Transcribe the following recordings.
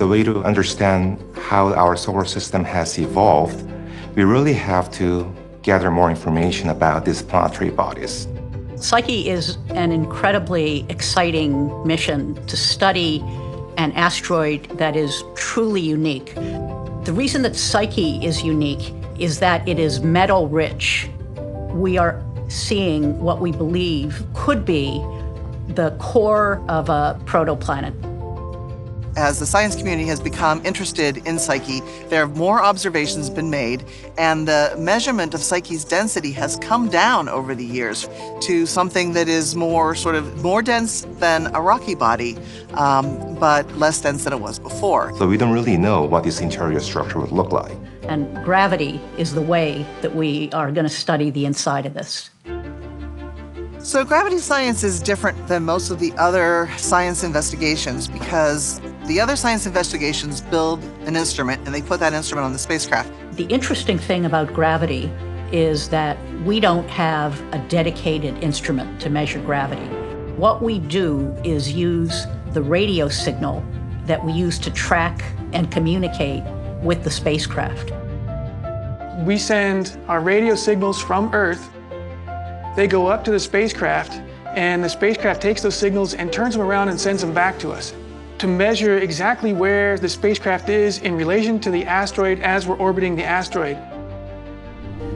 the way to understand how our solar system has evolved, we really have to gather more information about these planetary bodies. Psyche is an incredibly exciting mission to study an asteroid that is truly unique. The reason that Psyche is unique is that it is metal-rich. We are seeing what we believe could be the core of a protoplanet. As the science community has become interested in Psyche, there have more observations been made, and the measurement of Psyche's density has come down over the years to something that is more dense than a rocky body, but less dense than it was before. So we don't really know what this interior structure would look like. And gravity is the way that we are going to study the inside of this. So gravity science is different than most of the other science investigations because the other science investigations build an instrument and they put that instrument on the spacecraft. The interesting thing about gravity is that we don't have a dedicated instrument to measure gravity. What we do is use the radio signal that we use to track and communicate with the spacecraft. We send our radio signals from Earth. They go up to the spacecraft, and the spacecraft takes those signals and turns them around and sends them back to us to measure exactly where the spacecraft is in relation to the asteroid as we're orbiting the asteroid.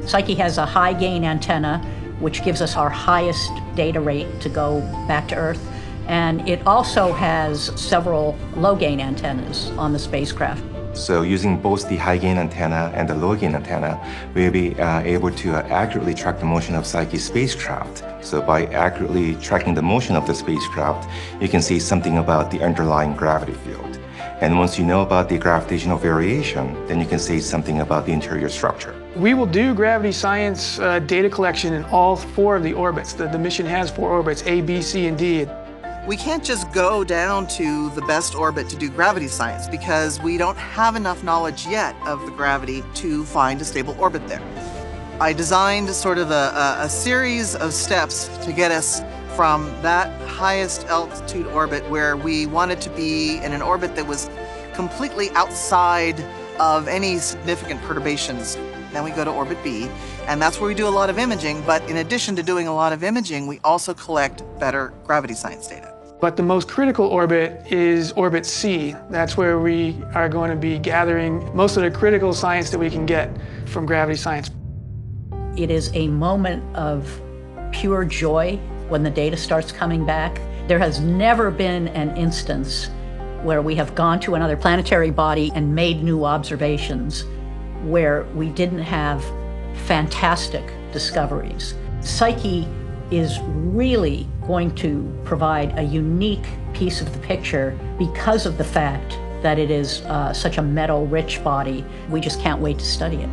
Psyche has a high gain antenna, which gives us our highest data rate to go back to Earth. And it also has several low gain antennas on the spacecraft. So using both the high gain antenna and the low gain antenna, we'll be able to accurately track the motion of Psyche's spacecraft. So by accurately tracking the motion of the spacecraft, you can see something about the underlying gravity field. And once you know about the gravitational variation, then you can say something about the interior structure. We will do gravity science data collection in all 4 of the orbits. The mission has 4 orbits, A, B, C, and D. We can't just go down to the best orbit to do gravity science because we don't have enough knowledge yet of the gravity to find a stable orbit there. I designed sort of a series of steps to get us from that highest altitude orbit where we wanted to be in an orbit that was completely outside of any significant perturbations. Then we go to orbit B, and that's where we do a lot of imaging, but in addition to doing a lot of imaging, we also collect better gravity science data. But the most critical orbit is orbit C. That's where we are going to be gathering most of the critical science that we can get from gravity science. It is a moment of pure joy when the data starts coming back. There has never been an instance where we have gone to another planetary body and made new observations where we didn't have fantastic discoveries. Psyche is really going to provide a unique piece of the picture because of the fact that it is such a metal-rich body. We just can't wait to study it.